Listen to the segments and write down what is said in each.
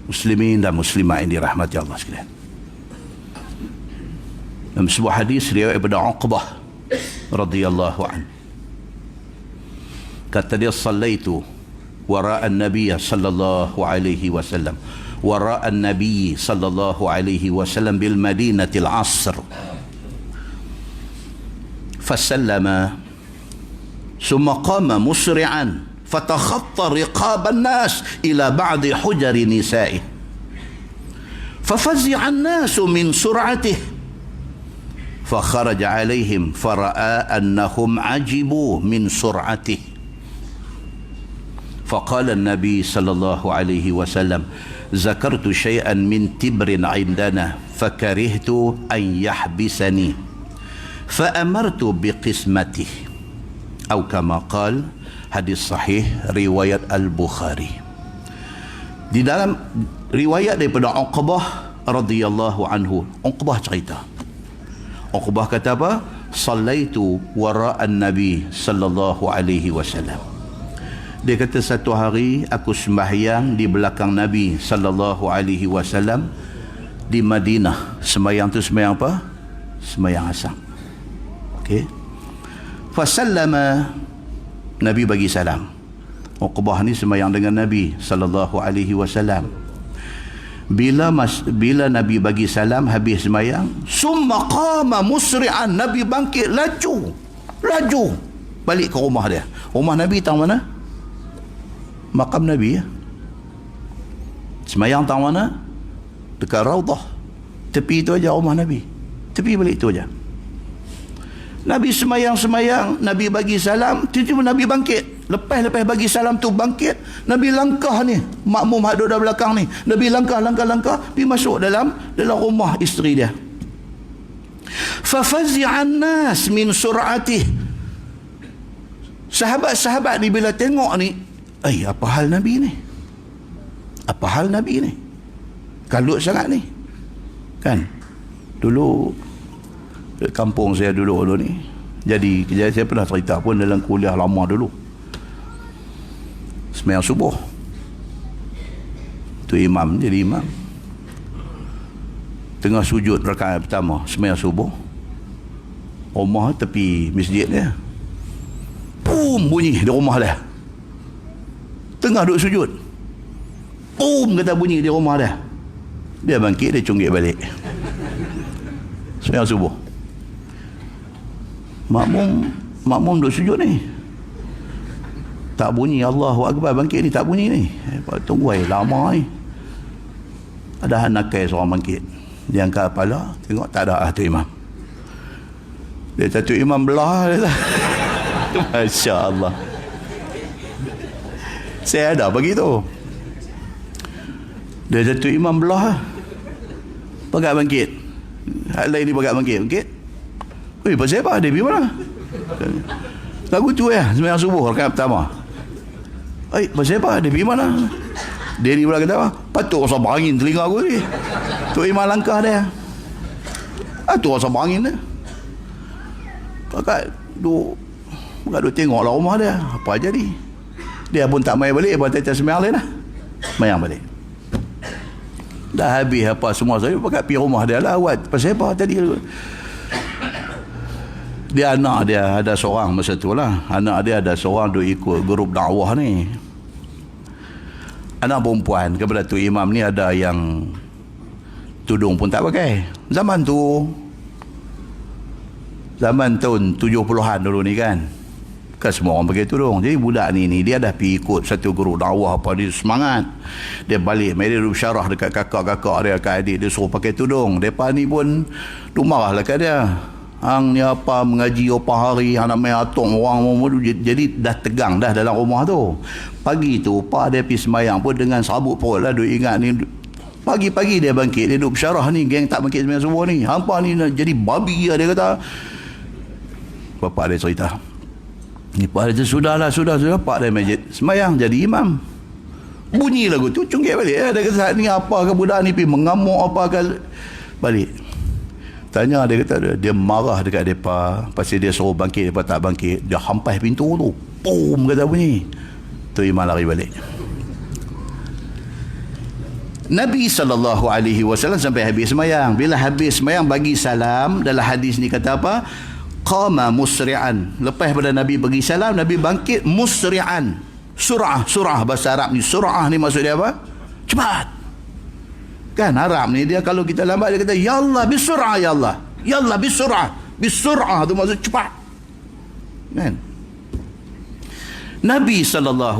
muslimin dan muslimat yang dirahmati Allah sekalian. Dalam sebuah hadis riwayat daripada Uqbah radhiyallahu anhu, kata dia, sallaitu wara'a an-nabiy sallallahu alaihi wasallam wara'a an-nabiy sallallahu alaihi wasallam bil madinatil asr fasallama summa qama musri'an fatakhatta riqab an-nas ila ba'di hujari nisa'i fafazi'a an-nas min sur'atihi فخرج عليهم فرأى أنهم عجبوا من سرعته فقال النبي صلى الله عليه وسلم ذكرت شيئا من تبر عندنا فكرهت أن يحبسني فأمرت بقسمته أو كما قال. Hadis sahih riwayat Al-Bukhari. Di dalam riwayat daripada Uqbah radhiyallahu anhu, Uqbah cerita, Uqbah kata apa? Sallaitu wara'an Nabi sallallahu alaihi wasallam. Dia kata satu hari aku sembahyang di belakang Nabi sallallahu alaihi wasallam di Madinah. Sembahyang tu sembahyang apa? Sembahyang asar. Okey. Fasallama, Nabi bagi salam. Uqbah ni sembahyang dengan Nabi sallallahu alaihi wasallam. Bila Nabi bagi salam habis sembahyang, summa qama musri'an, Nabi bangkit laju balik ke rumah dia. Rumah Nabi tahu mana? Makam Nabi ya. Sembahyang tahu mana? Dekat Raudah. Tepi itu aja rumah Nabi. Tepi balik itu aja. Nabi sembahyang, Nabi bagi salam, tiba-tiba Nabi bangkit. Lepas bagi salam tu bangkit, Nabi langkah ni, makmum hak duduk dalam belakang ni. Nabi langkah pergi masuk dalam rumah isteri dia. Fafazi'an nas min sur'atih. Sahabat-sahabat ni bila tengok ni, apa hal Nabi ni? Apa hal Nabi ni? Kalut sangat ni. Kan? Dulu kampung saya dulu ni. Jadi saya pernah cerita pun dalam kuliah lama dulu. Sembahyang subuh. Tu imam, jadi imam. Tengah sujud rakaat pertama, sembahyang subuh. Rumah tepi masjid dia. Pum, bunyi di rumah dia. Tengah duduk sujud. Pum, kata bunyi di rumah dia. Dia bangkit, dia cunggit balik. Sembahyang subuh. Makmum duduk sujud ni. Tak bunyi Allahu Akbar, bangkit ni tak bunyi ni. Tunggu lama ni. Ada anak seorang bangkit. Dia angkat kepala, tengok tak ada tu imam. Dia satu imam belah dia. Masya Allah. Saya ada begitu. Dia satu imam belah. Pakat bangkit. Hal lain ni pakat bangkit. Pasal apa? Dia pergi mana? Lagu tu ya, sembahyang subuh rakaat pertama. Pasal apa? Dia pergi mana? Dia ni pula kata apa? Patut rasa berangin telinga aku ni. Tu imam langkah dia. Tu rasa berangin dia. Pakat duk tengoklah rumah dia. Apa jadi? Dia pun tak main balik, lepas tak sembahyang lain lah. Sembahyang balik. Dah habis apa semua saya pakat pergi rumah dia lah. Pasal apa tadi? Dia anak dia ada seorang masa tu lah. Anak dia ada seorang duk ikut grup dakwah ni. Anak perempuan kepada tu imam ni ada yang tudung pun tak pakai. Zaman tahun 70-an dulu ni kan. Kan semua orang pakai tudung. Jadi budak ni dia dah pergi ikut satu grup dakwah apa, dia semangat. Dia balik, dia duduk syarah dekat kakak-kakak dia, kat adik dia suruh pakai tudung. Depa ni pun marah lah kat dia. Hang ni apa mengaji apa hari, hang nak main atok orang. Jadi dah tegang dah dalam rumah tu. Pagi tu pak dia pergi sembahyang pun dengan sabut perut lah, duk ingat ni. Pagi-pagi dia bangkit, dia duduk bersyarah ni, geng tak bangkit sembahyang subuh ni. Hampa ni jadi babi lah, dia kata. Bapak dia cerita, ni pak dia sudahlah, pak dia masjid sembahyang jadi imam. Bunyi lagu tu, cunggit balik. Dia kata ni apa ke budak ni pergi mengamuk apa ke balik. Tanya, dia kata dia marah dekat mereka pasal dia suruh bangkit, mereka tak bangkit. Dia hampas pintu tu, pum kata bunyi. Tu imam lari balik. Nabi SAW sampai habis semayang. Bila habis semayang bagi salam, dalam hadis ni kata apa? Qama musri'an. Lepas pada Nabi bagi salam, Nabi bangkit musri'an. Surah bahasa Arab ni. Surah ni maksud dia apa? Cepat. Kan Arab ni dia kalau kita lambat dia kata ya Allah bisur'ah ya Allah. Ya Allah bisur'ah. Bisur'ah tu maksud cepat. Kan? Nabi SAW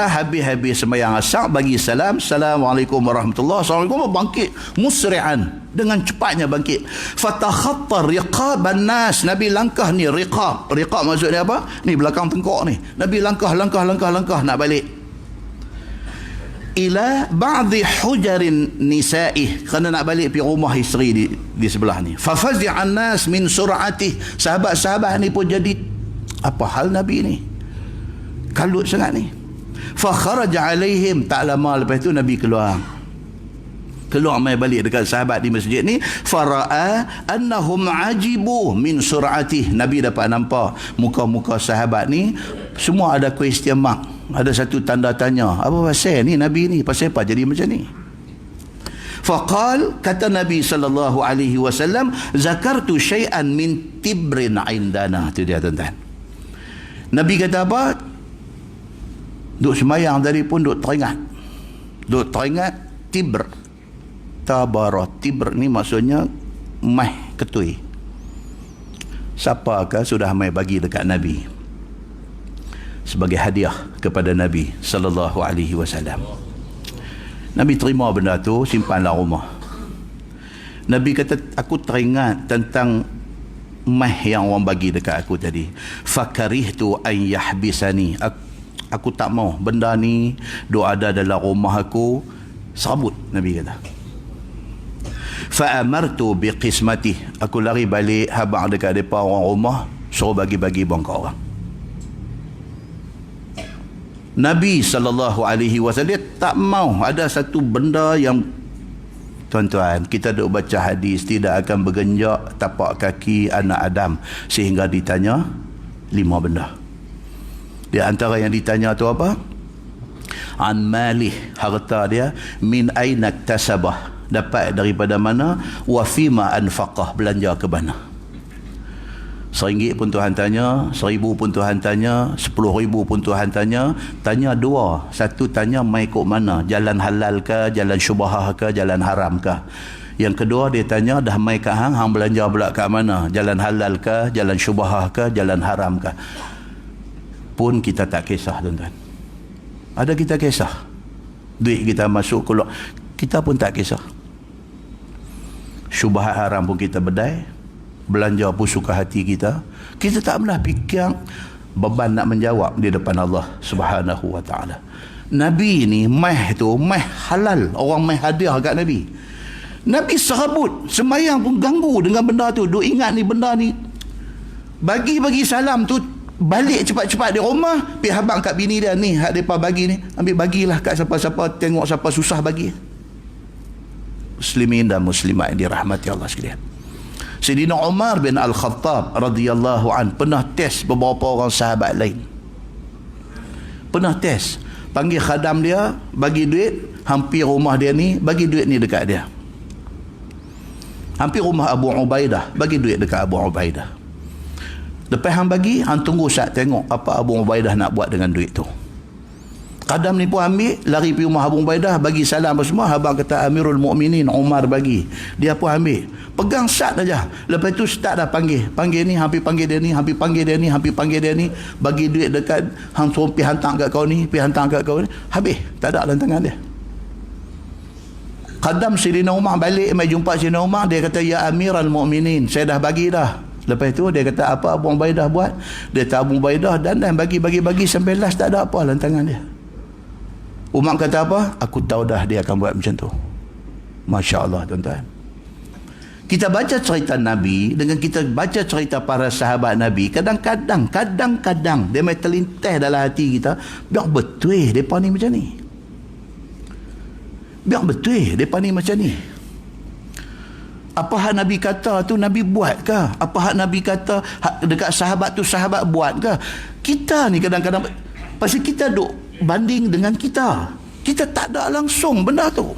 habis sembahyang asar bagi salam, Assalamualaikum warahmatullahi wabarakatuh. Assalamualaikum, bangkit musri'an, dengan cepatnya bangkit. Fatakhattar riqaban nas. Nabi langkah ni riqab maksudnya apa? Ni belakang tengkok ni. Nabi langkah nak balik. Ila ba'dhi hujarin nisa'i, kerana nak balik pergi rumah isteri di sebelah ni. Fafazi'an nas min sur'atih. Sahabat-sahabat ni pun jadi apa hal Nabi ni? Kalut sangat ni. Fa kharaja alaihim, tak lama lepas tu Nabi keluar mai balik dekat sahabat di masjid ni. Fara'a annahum ajibu min sur'atih. Nabi dapat nampak muka-muka sahabat ni semua ada question mark, ada satu tanda tanya. Apa pasal ni Nabi ni? Pasal apa jadi macam ni? Faqal, kata Nabi SAW, zakartu syai'an min tibrin indana. Itu dia tuan-tuan. Nabi kata apa? Duk semayang tadi pun duk teringat tibr. Tabarah. Tibr ni maksudnya mah ketui. Siapakah sudah mai bagi dekat Nabi sebagai hadiah kepada Nabi SAW. Nabi terima benda tu, simpanlah rumah. Nabi kata, aku teringat tentang mah yang orang bagi dekat aku tadi. Fakarihtu an yahbisani. Aku tak mau benda ni duk ada dalam rumah aku, serabut. Nabi kata. Fa'amartu biqismatih. Aku lari balik habang dekat depa orang rumah, suruh bagi-bagi bangka orang. Nabi SAW dia tak mau ada satu benda yang, tuan-tuan, kita duk baca hadis, tidak akan bergenjak tapak kaki anak Adam sehingga ditanya 5 benda. Di antara yang ditanya tu apa? An malih, harta dia, min aina iktasabah, dapat daripada mana, wa fima anfaqah, belanja ke mana. RM1 pun Tuhan tanya, RM1,000 pun Tuhan tanya, RM10,000 pun Tuhan tanya. Tanya dua. Satu tanya mai kok mana, jalan halal ke, jalan syubhah ke, jalan haram ke. Yang kedua dia tanya dah mai kat hang belanja pula kat mana, jalan halal ke, jalan syubhah ke, jalan haram ke. Pun kita tak kisah, tuan-tuan. Ada kita kisah duit kita masuk keluar, kita pun tak kisah. Syubhat haram pun kita bedai, belanja pun suka hati kita. Kita tak pernah fikir beban nak menjawab di depan Allah Subhanahu wa ta'ala. Nabi ni mah tu mah halal, orang mah hadiah kat Nabi. Nabi serabut, semayang pun ganggu dengan benda tu. Duk ingat ni benda ni, bagi salam tu, balik cepat-cepat di rumah, pergi habang kat bini dia, ni hak depa bagi ni, ambil bagilah kat siapa-siapa, tengok siapa susah bagi. Muslimin dan muslimat yang dirahmati Allah sekalian. Sayyidina Umar bin Al-Khattab radhiyallahu an pernah test beberapa orang sahabat lain. Pernah test, panggil khadam dia, bagi duit, hampir rumah dia ni, bagi duit ni dekat dia. Hampir rumah Abu Ubaidah, bagi duit dekat Abu Ubaidah. Lepas hang bagi, hang tunggu saat tengok apa Abu Ubaidah nak buat dengan duit tu. Kadam ni pun ambil, lari pergi rumah Abu Ubaidah, bagi salam apa semua. Abang kata Amirul Mukminin Umar bagi. Dia pun ambil, pegang sat aja. Lepas tu start dah panggil ni, hampir panggil dia ni, hampir panggil dia ni, hampir panggil dia ni, bagi duit dekat hang, suruh pergi hantar kat kau ni, pergi hantar kat kau ni. Habis, tak ada dalam tangan dia. Kadam Sayyidina Umar balik, mai jumpa Sayyidina Umar, dia kata ya Amirul Mukminin, saya dah bagi dah. Lepas tu dia kata apa Abu Ubaidah buat? Dia kata Abu Ubaidah dan bagi sampai last tak ada apa dalam tangan dia. Umar kata apa? Aku tahu dah dia akan buat macam tu. Masya Allah, tuan-tuan. Kita baca cerita Nabi dengan kita baca cerita para sahabat Nabi, kadang-kadang dia mai terlintas dalam hati kita, biar betul depa ni macam ni. Biar betul depa ni macam ni. Apa hak Nabi kata tu Nabi buat ke? Apa hak Nabi kata dekat sahabat tu sahabat buat ke? Kita ni kadang-kadang pasal kita duk banding dengan kita tak ada langsung benda tu.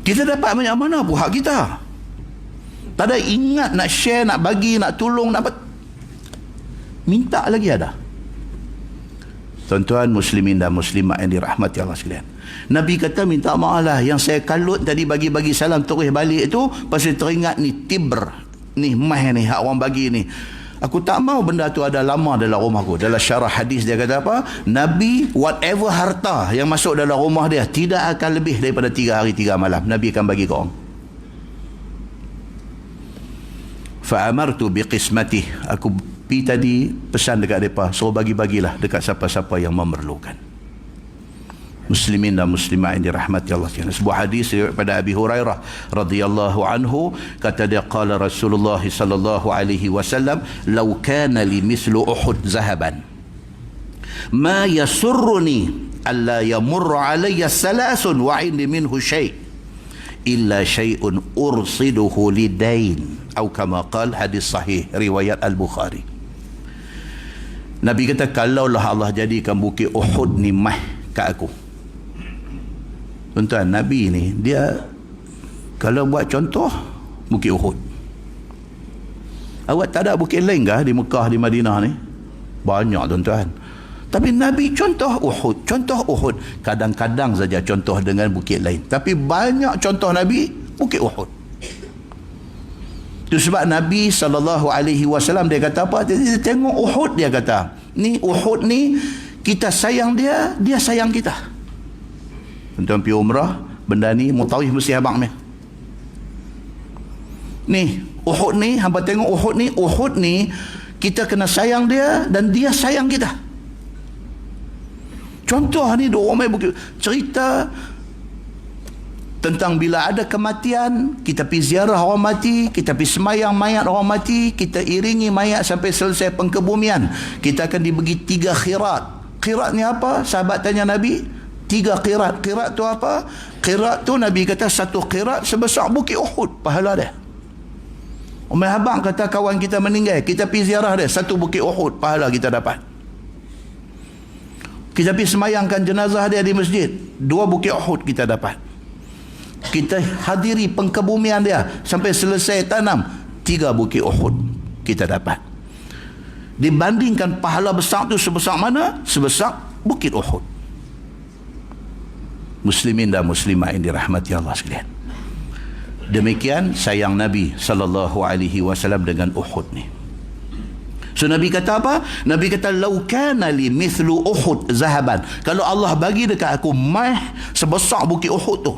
Kita dapat banyak mana pun hak kita. Tak ada ingat nak share, nak bagi, nak tolong, nak minta lagi ada. Tuan-tuan muslimin dan muslimat yang dirahmati Allah sekalian, Nabi kata minta maaf lah yang saya kalut tadi bagi-bagi salam terus balik itu pasal teringat ni tibr, ni mah ni hak orang bagi ni. Aku tak mau benda tu ada lama dalam rumahku. Dalam syarah hadis dia kata apa? Nabi whatever harta yang masuk dalam rumah dia tidak akan lebih daripada 3 hari 3 malam. Nabi akan bagi kau orang. Fa'amartu biqismatih. Aku pergi tadi pesan dekat mereka, suruh bagi-bagilah dekat siapa-siapa yang memerlukan. Muslimin dan muslimat yang dirahmati Allah sekalian. Sebuah hadis daripada Abi Hurairah radhiyallahu anhu, kata dia, qala Rasulullah sallallahu alaihi wasallam, law kana li mithlu Uhud zahaban ma yasurruni alla yamurru alayya salasun wa indi minhu shay' illa syai'un ursiduhu lidain, atau kama qala, hadis sahih riwayat Al-Bukhari. Nabi kata, kalaulah Allah jadikan bukit Uhud ni mah kat aku. Tuan-tuan, Nabi ni dia kalau buat contoh bukit Uhud. Awak tak ada bukit lain kah di Mekah, di Madinah ni? Banyak, tuan-tuan. Tapi Nabi contoh Uhud, contoh Uhud. Kadang-kadang saja contoh dengan bukit lain, tapi banyak contoh Nabi bukit Uhud. Itu sebab Nabi SAW dia kata apa? Dia tengok Uhud, dia kata, ni Uhud ni kita sayang dia, dia sayang kita. Tuan-tuan pergi umrah, benda ni mutawif mesti abang ni. Ni Uhud ni, hamba tengok Uhud ni kita kena sayang dia dan dia sayang kita. Contoh ni dua orang bukit cerita tentang bila ada kematian, kita pergi ziarah orang mati, kita pergi semayang mayat orang mati, kita iringi mayat sampai selesai pengkebumian. Kita akan dibagi 3 khirat. Khirat ni apa? Sahabat tanya Nabi, 3 khirat. Khirat tu apa? Khirat tu Nabi kata 1 khirat sebesar bukit Uhud, pahala dia. Umar abang kata kawan kita meninggal, kita pergi ziarah dia, 1 bukit Uhud, pahala kita dapat. Kita pergi semayangkan jenazah dia di masjid, 2 bukit Uhud kita dapat. Kita hadiri pengkebumian dia sampai selesai tanam, 3 bukit Uhud kita dapat. Dibandingkan pahala besar tu sebesar mana? Sebesar bukit Uhud. Muslimin dan muslimat yang dirahmati Allah sekalian, demikian sayang Nabi SAW dengan Uhud ni. So Nabi kata apa? Nabi kata, lau kana li mithlu Uhud zahaban, kalau Allah bagi dekat aku mah sebesar bukit Uhud tu,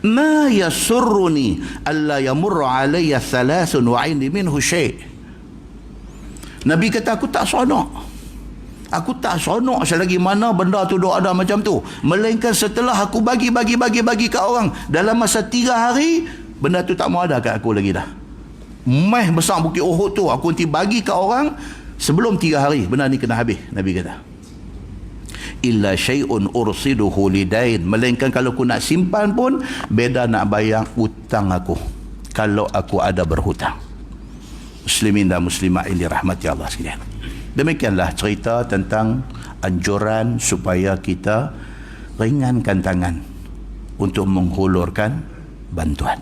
ma yasurruni alla yamurru alayya thalathun wa indi minhu shay'. Nabi kata, aku tak seronok. Aku tak seronok selagi mana benda tu dok ada macam tu, melainkan setelah aku bagi kat orang dalam masa 3 hari, benda tu tak mau ada kat aku lagi dah. Meh besar bukit Uhud tu aku nanti bagi kat orang sebelum 3 hari, benda ni kena habis. Nabi kata, illa syai'un ursiduhu lidain, melainkan kalau aku nak simpan pun beda nak bayar hutang aku kalau aku ada berhutang. Muslimin dan muslimat yang dirahmati Allah sekalian, demikianlah cerita tentang anjuran supaya kita ringankan tangan untuk menghulurkan bantuan.